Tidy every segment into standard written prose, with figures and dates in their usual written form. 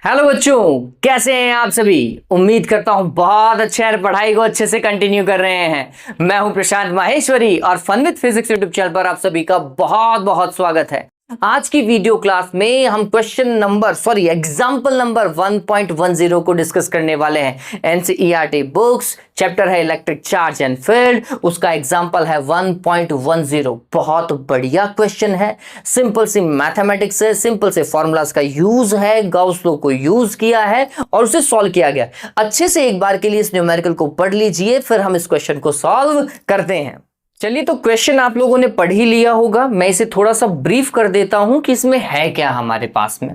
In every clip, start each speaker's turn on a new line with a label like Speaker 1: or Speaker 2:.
Speaker 1: Hello बच्चों, कैसे हैं आप सभी। उम्मीद करता हूं बहुत अच्छे हैं, पढ़ाई को अच्छे से कंटिन्यू कर रहे हैं। मैं हूं प्रशांत माहेश्वरी और fun with physics YouTube channel पर आप सभी का बहुत बहुत स्वागत है। आज की वीडियो क्लास में हम एग्जाम्पल नंबर 1.10 को डिस्कस करने वाले हैं। एनसीईआरटी बुक्स, चैप्टर है इलेक्ट्रिक चार्ज एंड फील्ड, उसका एग्जाम्पल है 1.10। बहुत बढ़िया क्वेश्चन है, सिंपल सी मैथमेटिक्स है, सिंपल से फॉर्मूलाज का यूज है, गॉस लॉ को यूज किया है और उसे सॉल्व किया गया। अच्छे से एक बार के लिए इस न्यूमेरिकल को पढ़ लीजिए, फिर हम इस क्वेश्चन को सॉल्व करते हैं। चलिए, तो क्वेश्चन आप लोगों ने पढ़ ही लिया होगा, मैं इसे थोड़ा सा ब्रीफ कर देता हूं कि इसमें है क्या हमारे पास में।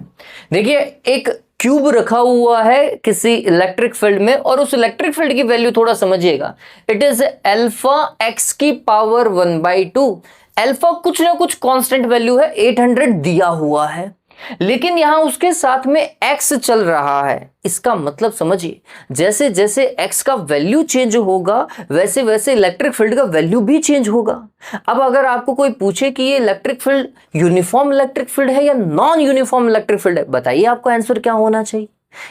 Speaker 1: देखिए, एक क्यूब रखा हुआ है किसी इलेक्ट्रिक फील्ड में और उस इलेक्ट्रिक फील्ड की वैल्यू थोड़ा समझिएगा। इट इज अल्फा एक्स की पावर 1/2। अल्फा कुछ ना कुछ कांस्टेंट वैल्यू है, 800 दिया हुआ है, लेकिन यहां उसके साथ में x चल रहा है। इसका मतलब समझिए, जैसे जैसे x का वैल्यू चेंज होगा वैसे वैसे इलेक्ट्रिक फील्ड का वैल्यू भी चेंज होगा। अब अगर आपको कोई पूछे कि ये electric field uniform electric field है या नॉन यूनिफॉर्म इलेक्ट्रिक फील्ड है, बताइए आपको आंसर क्या होना चाहिए।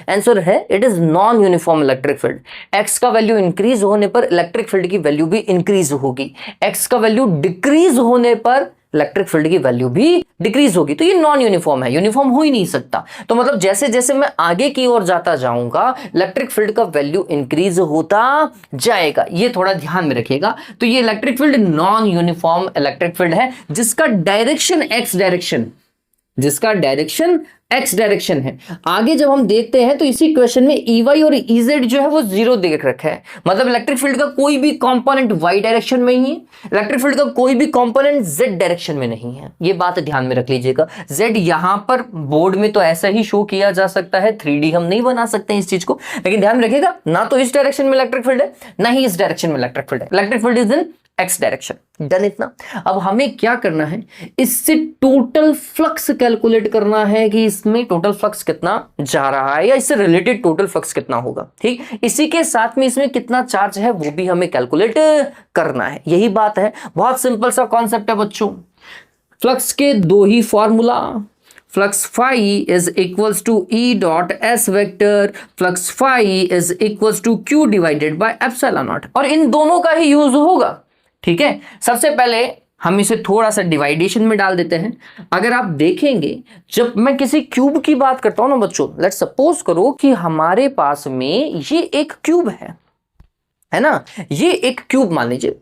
Speaker 1: आंसर है it is non uniform electric field. X का वैल्यू इंक्रीज होने पर इलेक्ट्रिक फील्ड की वैल्यू भी इंक्रीज होगी, एक्स का वैल्यू डिक्रीज होने पर इलेक्ट्रिक फील्ड की वैल्यू भी डिक्रीज होगी। तो ये नॉन यूनिफॉर्म है, यूनिफॉर्म हो ही नहीं सकता। तो मतलब जैसे जैसे मैं आगे की ओर जाता जाऊंगा इलेक्ट्रिक फील्ड का वैल्यू इंक्रीज होता जाएगा, ये थोड़ा ध्यान में रखिएगा। तो ये electric field non uniform electric field है जिसका डायरेक्शन एक्स डायरेक्शन है। आगे जब हम देखते हैं तो इसी क्वेश्चन में EY और EZ जो है वो 0 देख रखा है, मतलब इलेक्ट्रिक फील्ड का कोई भी कंपोनेंट Y डायरेक्शन में ही है, इलेक्ट्रिक फील्ड का कोई भी कंपोनेंट Z डायरेक्शन में नहीं है। ये बात ध्यान में रख लीजिएगा। Z यहां पर बोर्ड में तो ऐसा ही शो किया जा सकता है, 3D हम नहीं बना सकते इस चीज को, लेकिन ध्यान में रखिएगा ना तो इस डायरेक्शन में इलेक्ट्रिक फील्ड है ना ही इस डायरेक्शन में इलेक्ट्रिक फील्ड है। Electric field is in x direction. Done इतना। अब हमें क्या करना है, इससे टोटल फ्लक्स कैलकुलेट करना है कि इसमें टोटल फ्लक्स कितना जा रहा है या इससे रिलेटेड टोटल फ्लक्स कितना होगा। ठीक, इसी के साथ में इसमें कितना चार्ज है वो भी हमें कैलकुलेट करना है। यही बात है, बहुत सिंपल सा कॉन्सेप्ट है बच्चों। फ्लक्स के दो ही formula, flux phi is equals to E dot S vector, flux phi is equals to Q divided by epsilon naught, और इन दोनों का ही यूज होगा। ठीक है, सबसे पहले हम इसे थोड़ा सा डिवाइडेशन में डाल देते हैं। अगर आप देखेंगे, जब मैं किसी क्यूब की बात करता हूं ना बच्चों, लेट्स सपोज करो कि हमारे पास में ये एक क्यूब है ना, ये एक क्यूब मान लीजिए,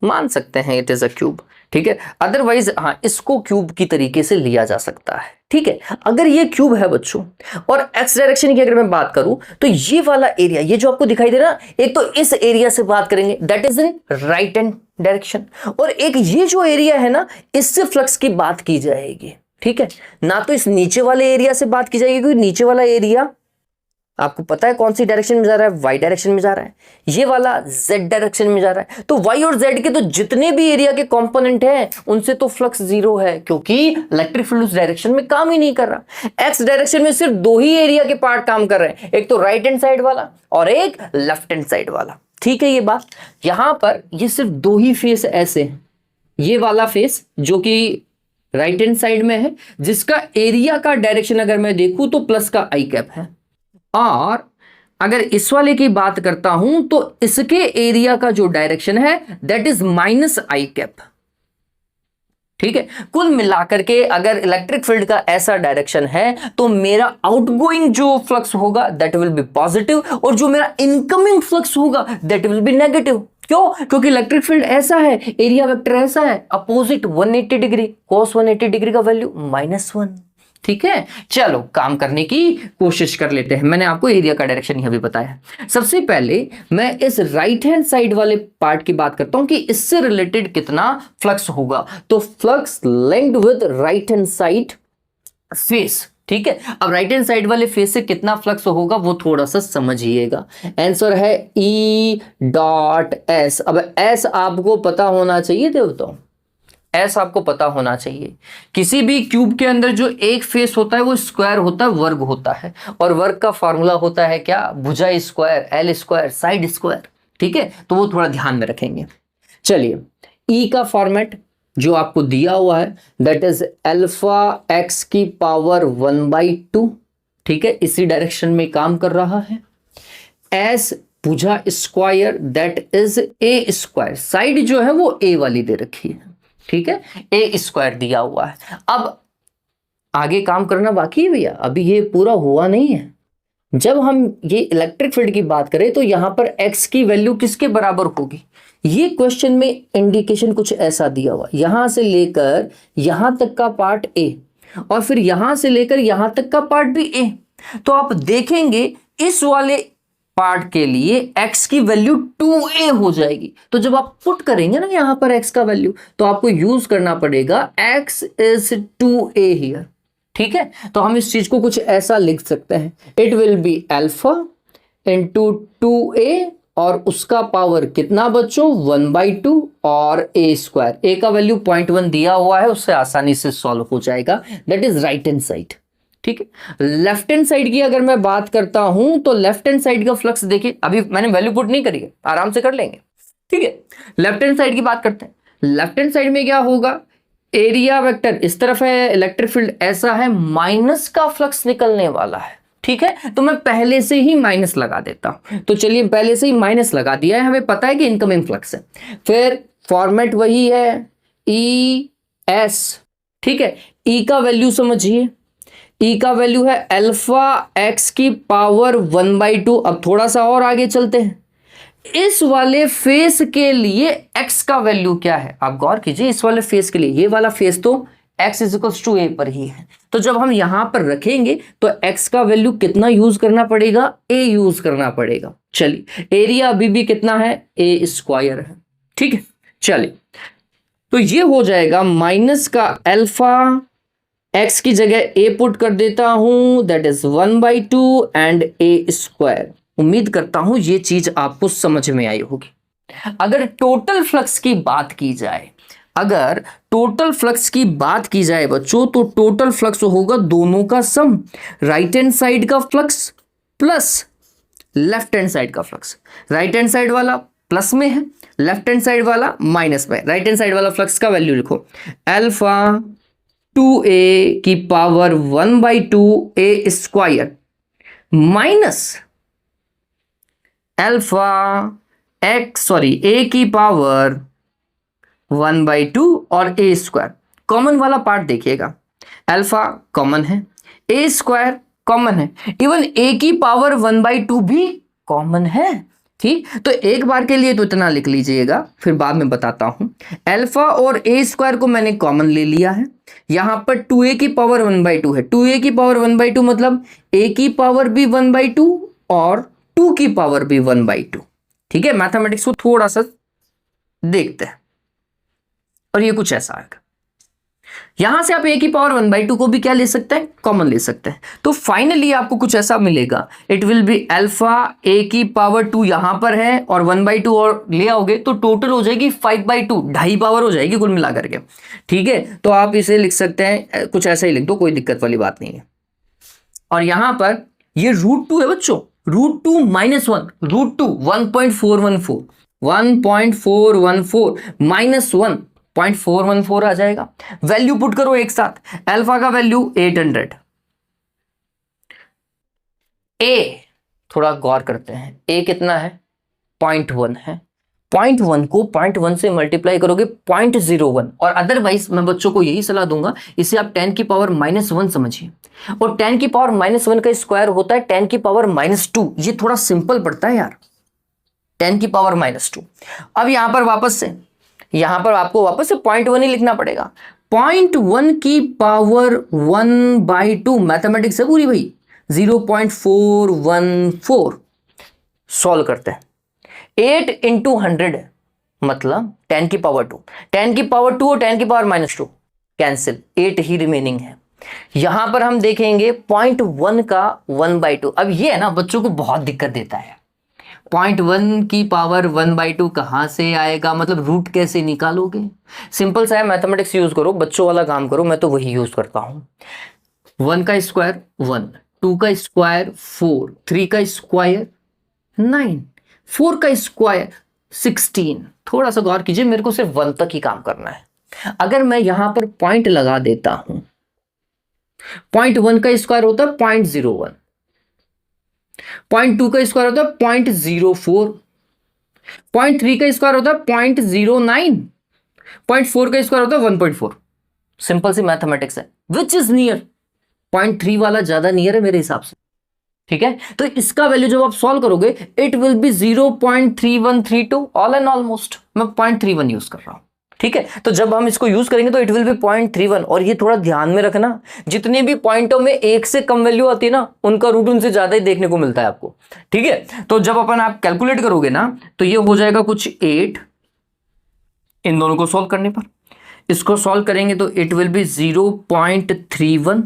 Speaker 1: मान सकते हैं इट इज अ क्यूब। ठीक है, अदरवाइज हाँ, इसको क्यूब की तरीके से लिया जा सकता है। ठीक है, अगर ये क्यूब है बच्चों और एक्स डायरेक्शन की अगर मैं बात करूं तो ये वाला एरिया, ये जो आपको दिखाई दे रहा है, एक तो इस एरिया से बात करेंगे that is in right hand direction, और एक ये जो एरिया है ना, इससे फ्लक्स की बात की जाएगी। ठीक है, ना तो इस नीचे वाले एरिया से बात की जाएगी, क्योंकि नीचे वाला एरिया आपको पता है कौन सी डायरेक्शन में जा रहा है, वाई डायरेक्शन में जा रहा है, ये वाला जेड डायरेक्शन में जा रहा है। तो वाई और जेड के तो जितने भी एरिया के कंपोनेंट हैं उनसे तो फ्लक्स 0 है, क्योंकि इलेक्ट्रिक फील्ड उस डायरेक्शन में काम ही नहीं कर रहा। एक्स डायरेक्शन में सिर्फ दो ही एरिया के पार्ट काम कर रहे हैं, एक तो राइट हैंड साइड वाला और एक लेफ्ट हैंड साइड वाला। ठीक है, ये बात यहां पर ये सिर्फ दो ही फेस ऐसे हैं, ये वाला फेस जो कि राइट हैंड साइड में है, जिसका एरिया का डायरेक्शन अगर मैं देखूं तो प्लस का आई कैप है, और अगर इस वाले की बात करता हूं तो इसके एरिया का जो डायरेक्शन है that is minus I cap. ठीक है, कुल मिलाकर के अगर इलेक्ट्रिक फील्ड का ऐसा डायरेक्शन है तो मेरा आउटगोइंग जो फ्लक्स होगा दैट विल बी पॉजिटिव, और जो मेरा इनकमिंग फ्लक्स होगा दैट विल बी नेगेटिव। क्यों? क्योंकि इलेक्ट्रिक फील्ड ऐसा है, एरिया वेक्टर ऐसा है, अपोजिट 180 डिग्री, cos 180 डिग्री का वैल्यू -1। ठीक है, चलो काम करने की कोशिश कर लेते हैं। मैंने आपको एरिया का डायरेक्शन यह भी बताया। सबसे पहले मैं इस राइट हैंड साइड वाले पार्ट की बात करता हूं कि इससे रिलेटेड कितना फ्लक्स होगा। तो flux linked with right hand side face. ठीक है, अब राइट हैंड साइड वाले फेस से कितना फ्लक्स होगा वो थोड़ा सा समझिएगा। आंसर है E डॉट S। अब S आपको पता होना चाहिए दोस्तों, एस आपको पता होना चाहिए। किसी भी क्यूब के अंदर जो एक फेस होता है वो स्क्वायर होता है, वर्ग होता है, और वर्ग का फॉर्मूला होता है क्या, भुजा square, L square, side square. ठीक है, तो वो थोड़ा ध्यान में रखेंगे। चलिए, ई का फॉर्मेट जो आपको दिया हुआ है दैट इज अल्फा एक्स की पावर 1/2 ठीक है, इसी डायरेक्शन में काम कर रहा है। एस भुजा square that is a square, side जो है वो ए वाली दे रखी है, ठीक है, ए स्क्वायर दिया हुआ है। अब आगे काम करना बाकी है भैया, अभी ये पूरा हुआ नहीं है। जब हम ये इलेक्ट्रिक फील्ड की बात करें तो यहां पर x की वैल्यू किसके बराबर होगी, ये क्वेश्चन में इंडिकेशन कुछ ऐसा दिया हुआ, यहां से लेकर यहां तक का पार्ट a और फिर यहां से लेकर यहां तक का पार्ट भी a। तो आप देखेंगे इस वाले पार्ट के लिए x की वैल्यू 2a हो जाएगी। तो जब आप पुट करेंगे ना यहां पर x का वैल्यू, तो आपको यूज करना पड़ेगा x is 2a हियर, ठीक है। तो हम इस चीज को कुछ ऐसा लिख सकते हैं, it will be alpha into 2a और उसका पावर कितना बच्चों 1/2 और a स्क्वायर, a का वैल्यू 0.1 दिया हुआ है, उससे आसानी से सॉल्व हो जाएगा। That is right hand side, ठीक है। लेफ्ट हैंड साइड की अगर मैं बात करता हूं तो लेफ्ट हैंड साइड का फ्लक्स देखिए, अभी मैंने वैल्यू पुट नहीं करी है, आराम से कर लेंगे, ठीक है। लेफ्ट हैंड साइड की बात करते हैं, लेफ्ट हैंड साइड में क्या होगा, एरिया वेक्टर इस तरफ है, इलेक्ट्रिक फील्ड ऐसा है, माइनस का फ्लक्स निकलने वाला है, ठीक है। तो मैं पहले से ही माइनस लगा देता हूं, तो चलिए पहले से ही माइनस लगा दिया है, हमें पता है कि इनकमिंग फ्लक्स है। फिर फॉर्मेट वही है ई एस, ठीक है। ई का वैल्यू समझिए, ई का वैल्यू है अल्फा एक्स की पावर 1/2। अब थोड़ा सा और आगे चलते हैं, इस वाले फेस के लिए x का वैल्यू क्या है, आप गौर कीजिए, इस वाले फेस के लिए, ये वाला फेस तो x इज टू a पर ही है, तो जब हम यहां पर रखेंगे तो x का वैल्यू कितना यूज करना पड़ेगा, a यूज करना पड़ेगा। चलिए एरिया अभी भी कितना है, a स्क्वायर है, ठीक है। चलिए तो ये हो जाएगा माइनस का अल्फा x की जगह a पुट कर देता हूं, that is 1/2 and a square. उम्मीद करता हूं ये चीज आपको समझ में आई होगी। अगर टोटल फ्लक्स की बात की जाए, अगर टोटल फ्लक्स की बात की जाए बच्चों, तो टोटल फ्लक्स होगा दोनों का सम, राइट हैंड साइड का flux plus left hand side का फ्लक्स। राइट हैंड साइड वाला प्लस में है, लेफ्ट हैंड साइड वाला माइनस में। राइट हैंड साइड वाला फ्लक्स का वैल्यू लिखो, अल्फा 2a की power 1/2 a square minus alpha a की पावर 1/2 और a स्क्वायर। कॉमन वाला पार्ट देखिएगा, अल्फा कॉमन है, a स्क्वायर कॉमन है, इवन a की पावर 1/2 भी कॉमन है, ठीक। तो एक बार के लिए तो इतना लिख लीजिएगा, फिर बाद में बताता हूं। अल्फा और a स्क्वायर को मैंने कॉमन ले लिया है, यहां पर 2a की पावर 1/2 है, 2a की पावर 1/2 मतलब a की पावर भी 1/2 और 2 की पावर भी 1/2, ठीक है। मैथमेटिक्स को थोड़ा सा देखते हैं और ये कुछ ऐसा आएगा। यहां से आप a की पावर 1/2 को भी क्या ले सकते हैं, कॉमन ले सकते हैं। तो फाइनली आपको कुछ ऐसा मिलेगा, it will be alpha a की पावर 2 यहां पर है और 1/2 और ले आओगे तो टोटल हो जाएगी 5/2, ढाई पावर हो जाएगी कुल मिलाकर के, ठीक है। तो आप इसे लिख सकते हैं, कुछ ऐसा ही लिख दो, कोई दिक्कत वाली बात नहीं है। और यहां पर ये √2 है बच्चों, √2 - 1, √2 1.414 माइनस 1.414 आ जाएगा। वैल्यू पुट करो एक साथ, अल्फा का वैल्यू 800, a थोड़ा गौर करते हैं, a कितना है 0.1 है, 0.1 को 0.1 से मल्टीप्लाई करोगे 0.01। और अदरवाइज मैं बच्चों को यही सलाह दूंगा, इसे आप 10 की पावर -1 समझिए, और 10 की पावर -1 का स्क्वायर होता है 10 की पावर -2। ये थोड़ा सिंपल पड़ता है यार, 10 की पावर -2। अब यहां पर वापस से, यहां पर आपको वापस से 0.1 ही लिखना पड़ेगा, 0.1 की पावर 1/2 मैथमेटिक्स है पूरी भाई, 0.414। सॉल्व करते हैं, 8 इंटू 100 है, मतलब 10 की पावर 2, 10 की पावर 2 और 10 की पावर -2 कैंसिल, 8 ही रिमेनिंग है। यहां पर हम देखेंगे 0.1 का 1/2। अब ये है ना बच्चों को बहुत दिक्कत देता है, 0.1 की पावर 1/2 कहां से आएगा, मतलब रूट कैसे निकालोगे। सिंपल सा है, मैथमेटिक्स यूज करो, बच्चों वाला काम करो, मैं तो वही यूज करता हूं। 1 का स्क्वायर 1, 2 का स्क्वायर 4, 3 का स्क्वायर 9, 4 का स्क्वायर 16। थोड़ा सा गौर कीजिए, मेरे को सिर्फ 1 तक ही काम करना है। अगर मैं यहां पर पॉइंट लगा देता हूं, 0.1 का स्क्वायर होता है 0.01, 0.2 का स्क्वायर होता है 0.04, 0.3 का स्क्वायर होता है 0.09, 0.4 का स्क्वायर होता है 1.4। सिंपल सी मैथमेटिक्स है। विच इज नियर, 0.3 वाला ज्यादा नियर है मेरे हिसाब से, ठीक है। तो इसका वैल्यू जब आप सॉल्व करोगे it will be 0.3132 all and almost, मैं 0.31 यूज कर रहा हूं, ठीक है। तो जब हम इसको यूज करेंगे तो इट विल बी 0.31, और ये थोड़ा ध्यान में रखना, जितने भी पॉइंटों में एक से कम वैल्यू आती है ना उनका रूट उनसे ज्यादा ही देखने को मिलता है आपको, ठीक है। तो जब अपन आप कैलकुलेट करोगे ना तो ये हो जाएगा कुछ 8 इन दोनों को सॉल्व करने पर। इसको सॉल्व करेंगे तो इट विल बी 0.31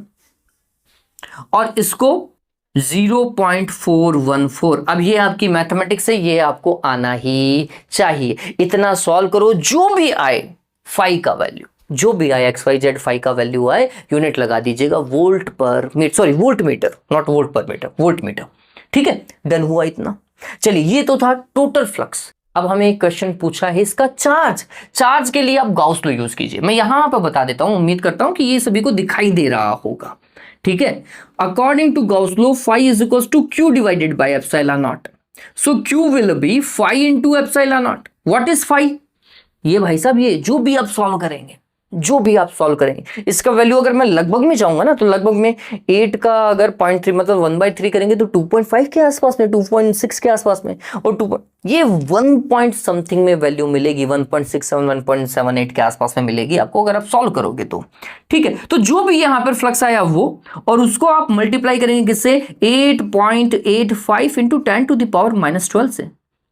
Speaker 1: और इसको 0.414। अब ये आपकी मैथमेटिक्स है, ये आपको आना ही चाहिए। इतना सॉल्व करो, जो भी आए फाई का वैल्यू, जो भी आए XYZ फाई का वैल्यू आए, यूनिट लगा दीजिएगा volt per metre, sorry volt metre, not volt per metre, volt metre, ठीक है। डन हुआ इतना। चलिए ये तो था टोटल फ्लक्स। अब हमें एक क्वेश्चन पूछा है इसका चार्ज। चार्ज के लिए आप गाउस लॉ यूज कीजिए। मैं यहां पर बता देता हूं, उम्मीद करता हूं कि ये सभी को दिखाई दे रहा होगा, ठीक है। According to Gauss law phi is equal to Q divided by epsilon naught. So Q will be phi into epsilon naught. What is phi? ये भाई साहब, ये जो भी आप सॉल्व करेंगे, जो भी आप सॉल्व करेंगे, इसका वैल्यू अगर मैं लगभग में जाऊंगा ना तो लगभग में 8 का अगर 0.3 मतलब 1/3 करेंगे तो 2.5 के आसपास में, 2.6 के आसपास में, और 2 ये 1 पॉइंट समथिंग में वैल्यू मिलेगी, 1.67 1.78 के आसपास में मिलेगी आपको अगर आप सॉल्व करोगे तो, ठीक है। तो जो भी यहां पर फ्लक्स आया वो, और उसको आप मल्टीप्लाई करेंगे किससे, 8.85 इंटू 10⁻⁻12 से।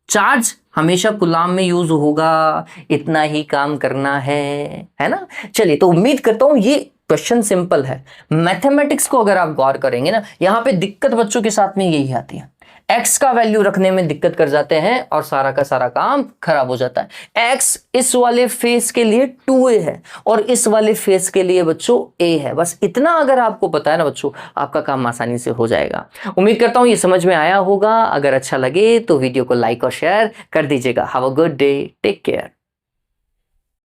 Speaker 1: चार्ज हमेशा कूलाम में यूज होगा, इतना ही काम करना है ना। चलिए, तो उम्मीद करता हूं ये क्वेश्चन सिंपल है। मैथमेटिक्स को अगर आप गौर करेंगे ना, यहां पे दिक्कत बच्चों के साथ में यही आती है, एक्स का वैल्यू रखने में दिक्कत कर जाते हैं और सारा का सारा काम खराब हो जाता है। एक्स इस वाले फेस के लिए 2a है और इस वाले फेस के लिए बच्चों a है। बस इतना अगर आपको पता है ना बच्चों, आपका काम आसानी से हो जाएगा। उम्मीद करता हूं ये समझ में आया होगा। अगर अच्छा लगे तो वीडियो को लाइक और शेयर कर दीजिएगा। Have a good day, take care.